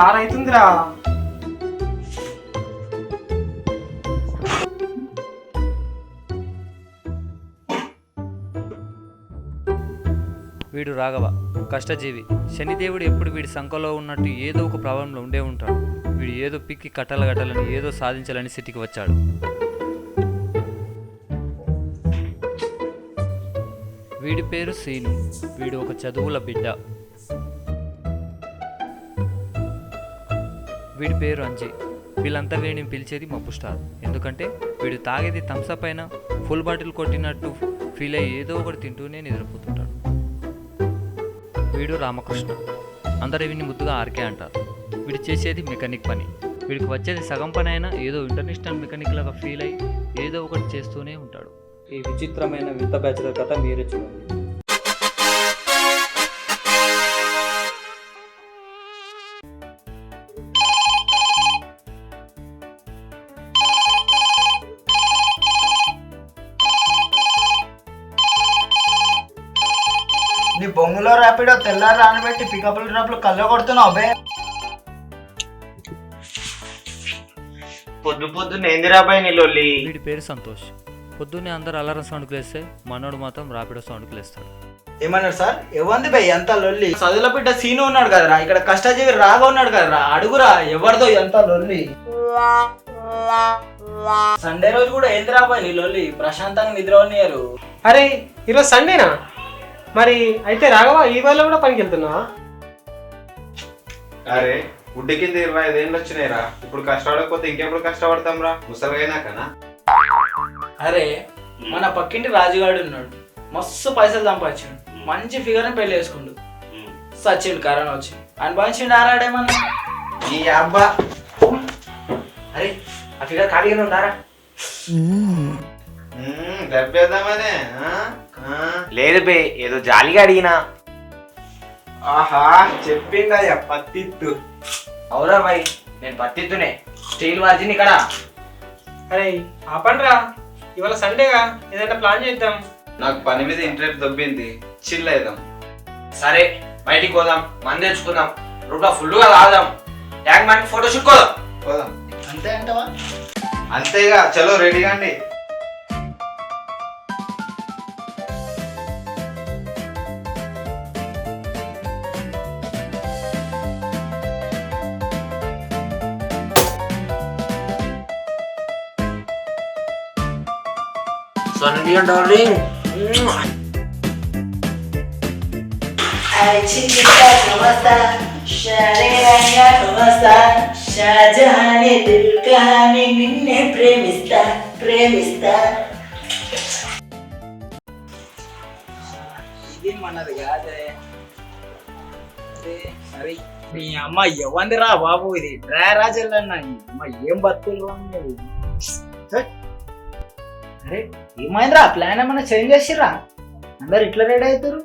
ఆరైతుందిరా. వీడు రాఘవ కష్టజీవి. శనిదేవుడు ఎప్పుడు వీడి సంఖలో ఉన్నట్టు ఏదో ఒక ప్రభావంలో ఉండే ఉంటాడు. వీడు ఏదో పిక్కి కట్టాలని ఏదో సాధించాలని సిటీకి వచ్చాడు. వీడి పేరు సీను. వీడు ఒక చదువుల బిడ్డ. వీడి పేరు అంజయ్. వీళ్ళంతా వీడిని పిలిచేది మబ్బు స్టార్. ఎందుకంటే వీడు తాగేది థమ్సప్ అయినా ఫుల్ బాటిల్ కొట్టినట్టు ఫీల్ అయ్యి ఏదో ఒకటి తింటూనే నిద్రపోతుంటాడు. వీడు రామకృష్ణ. అందరు వీడిని ముద్దుగా ఆర్కే అంటారు. వీడు చేసేది మెకానిక్ పని. వీడికి వచ్చేది సగం పని అయినా ఏదో ఇంటర్నేషనల్ మెకానిక్ లాగా ఫీల్ అయ్యి ఏదో ఒకటి చేస్తూనే ఉంటాడు. ఈ విచిత్రమైన వింత బ్యాచులర్ కథ మీరే చూడండి. నీ బొంగులో ర్యాపిడో తెల్లారి రానిబెట్టి పికప్లు డ్రాప్లు కళ్ళ కొడుతున్నావు బే. పొద్దున్న ఏందిరాబాయ్ నీ లొల్లి. వీడి పేరు సంతోష్. పొద్దున్నే అందరు అలారం సౌండ్కి లేస్తే మనోడు మాత్రం ర్యాపిడో సౌండ్కి లేస్తాడు. ఏమన్నారు సార్? ఎవంది బే ఎంత లొల్లి? చదువుల బిడ్డ సీను ఉన్నాడు కదరా, ఇక్కడ కష్టజీవి రాగా ఉన్నాడు కదరా, అడుగురా ఎవరిదో ఎంత లొల్లి. సండే రోజు కూడా ఏందిరాబాయ్ నీ లొల్లి? ప్రశాంతంగా నిద్రపోనియరు. అరే ఈరోజు సండేనా? మరి అయితే రాఘవ ఈ వేళ కూడా పనికి వెళ్తున్నావా? అరే గుడ్డి కింద 25 ఏళ్ళు వచ్చినాయిరా. ఇప్పుడు కష్టపడకపోతే ఇంకెప్పుడు కష్టపడతాం రా ముసలిగైనాకనా. అరే మన పక్కింటి రాజుగాడు ఉన్నాడు, మస్తు పైసలు సంపాదించాడు, మంచి ఫిగర్ పెళ్లి వేసుకుండు. సచిండు కరోనా వచ్చి అనుభవించిండు ఆరాడేమన్నా. ఈ అబ్బా అరే ఆ ఫిగర్ ఖాళీగానే ఉన్నారా? దెబ్బేద్దామనే. లేదు బే, ఏదో జాలిగా అడిగినా. ఆహా చెప్పిందా పత్తిత్తు. అవురా బాయ్, నేను పత్తిత్తునే, స్టీల్ వార్జిన్ ఇక్కడ. అరే ఆపండ్రా, ఇవాళ సండేగా ఏదైనా ప్లాన్ చేద్దాం. నాకు పని మీద ఇంట్రెస్ట్ దొబ్బింది, చిల్ అయిదాం. సరే బయటికి పోదాం, మంది తెచ్చుకుందాం, రూపా ఫుల్గా తాగుదాం, ట్యాంక్ బండ్ ఫోటోషూట్ కోదాం. పోదాం. అంతే అంటవా? అంతేగా, చలో రెడీగా అండి. Sonia darling. నిన్నే ప్రేమిస్తా ప్రేమిస్తా. ఇది మనది కాదే. సరే నీ అమ్మ ఎవందిరా బాబు, ఇది రాజల్లన్న అమ్మ ఏం బతుకులు. అరే ఏమైందిరా, ప్లాన్ ఏమన్నా చేంజ్ చేసిర్రా? అందరు ఇట్లా రెడీ అవుతారు.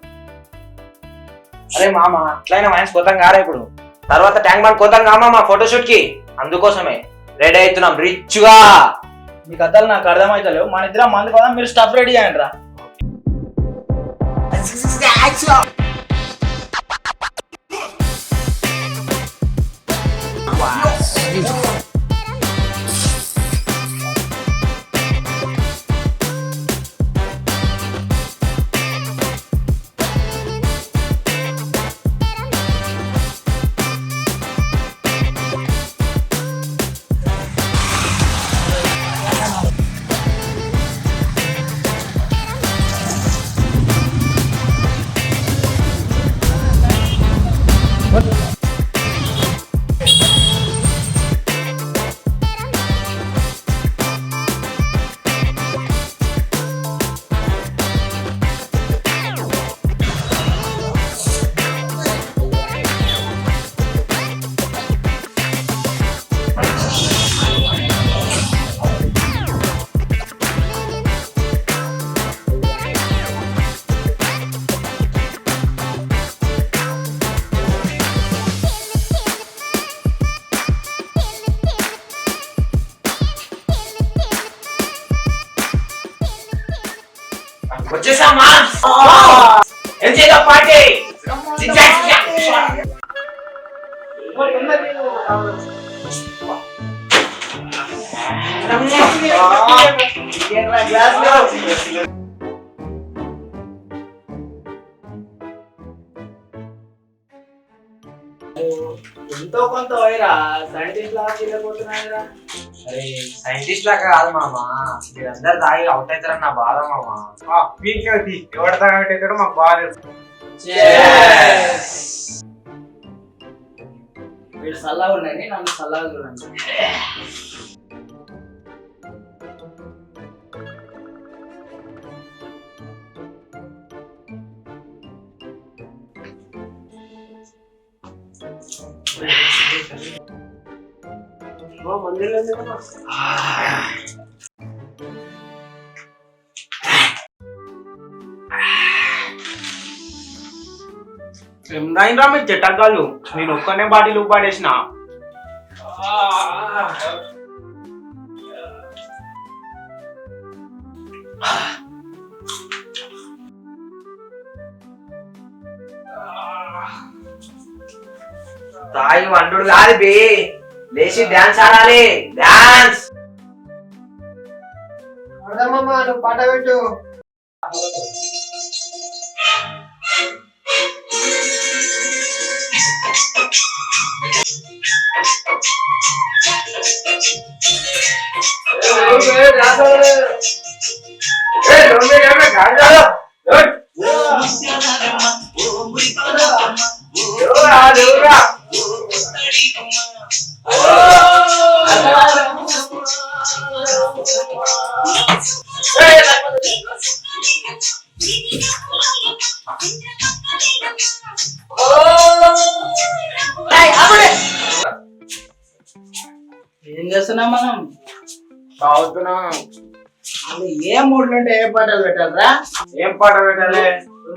అరే మామ, అట్లయినా మైన్స్ కోతాం కారా ఇప్పుడు, తర్వాత ట్యాంక్ బండ్ కోతాం కామా మా ఫోటోషూట్ కి, అందుకోసమే రెడీ అవుతున్నాం రిచ్ గా. మీ కథలు నాకు అర్థమైతలేవు, మన ఇద్దరం మంది కదా, మీరు స్టఫ్ రెడీ అయ్యండి రా. వచ్చేసా మామ్స్, ఎంజాయ్ ద పార్టీ. ఎంతో కొంత పోయిరా సైంటిస్ట్ లాగా తిరగబోతున్నాయిరా. అరే సైంటిస్ట్ లాగా కాదు మామ, మీరందరు తాగి అవుట్ అవుతారని నా బాధ మామ. ఎవరి తాగట్టు మాకు బాగా తెలుసు. వీడు సల్లగా ఉండండి, నన్ను సల్లగా చూడండి. ఏమైందా మీ చెట్టకాలు, నేను ఒక్కనే బాటిల్ పాడేసిన. తాయి వండు కాదు బే, లేచి డాన్స్ ఆడాలి. డాన్స్ అర్థమమ్మా, నువ్వు పాట పెట్టు. ఏం చేస్తున్నాం మనం? తాగుతున్నాం. అది ఏ మూడ్లు ఉంటే ఏ పాటలు పెట్టాలరా? ఏం పాట పెట్టాలి?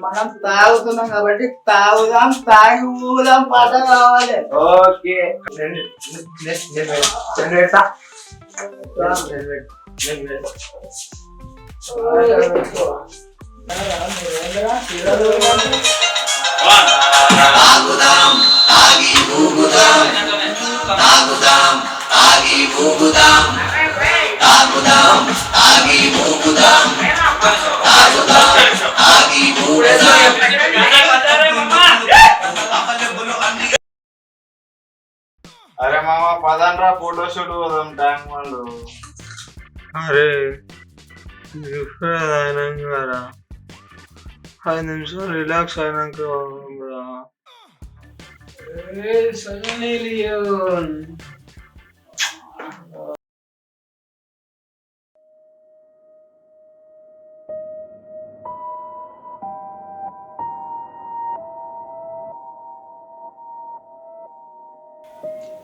మనం తాగుతున్నాం కాబట్టి తాగుదాం, తాగి ఊదాం పాట కావాలి. ఓకే అరే మామ పదండ్రా ఫోటో షూట్ పోదాం ట్యాంక్ బండ్. అరే అయినాక 5 నిమిషాలు రిలాక్స్ అయినాక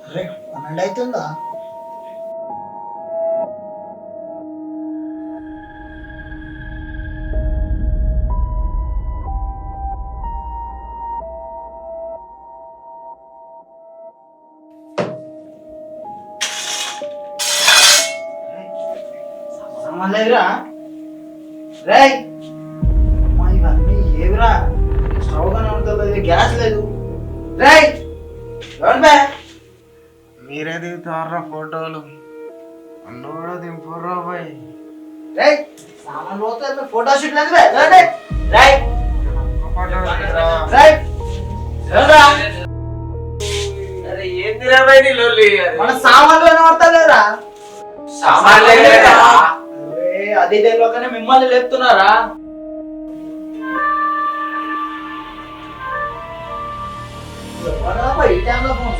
అరే 12 అవుతుందా? లేదురా రే, ఇవన్నీ ఏవిరా? స్టవ్ గానే ఉంటుంది, గ్యాస్ లేదు. రే మీరే దిగుతారా ఫోటోలు? అన్ను కూడా దింపుర్రా బాయ్. రే సామాన్ పోతే ఫోటో షూట్ లేదు. రే రే అరే ఏందిరా బై నీ లొల్లి? మన సామాన్లు పడతలేరా? సామాన్లే అది తెలియకనే మిమ్మల్ని లేపుతున్నారా? ఈ టైంలో ఫోన్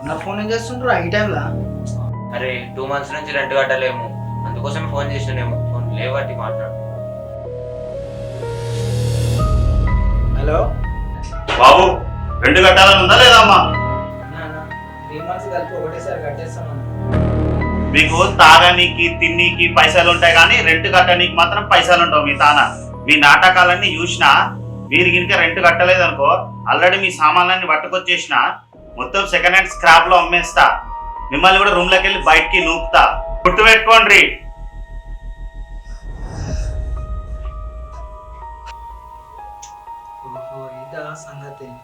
ఉన్న ఫోన్ ఏం చేస్తుండ్రు ఈ టైంలో? అరే 2 months నుంచి రెంట్ కట్టలేము, అందుకోసమే ఫోన్ చేసినాము. ఫోన్ లేవట్టి మాట్లాడు. హలో బాబు, రెండు కట్టాలని ఉందా లేదా అమ్మా? 3 months కలిపి ఒకటేసారి కట్టేస్తామన్నా. మీకు తాగనీకి తిన్నీకి పైసలు ఉంటాయి కానీ రెంట్ కట్టనీకి మాత్రం పైసలు ఉండవు. మీ తాన మీ నాటకాలన్నీ చూసినా మీరు గినక రెంట్ కట్టలేదు అనుకో, ఆల్రెడీ మీ సామాన్లన్నీ పట్టుకొచ్చేసిన మొత్తం సెకండ్ హ్యాండ్ స్క్రాప్ లో అమ్మేస్తా. మిమ్మల్ని కూడా రూమ్ లోకి వెళ్ళి బయటికి నూపుతా. గుర్తు పెట్టుకోండి. సంగతి.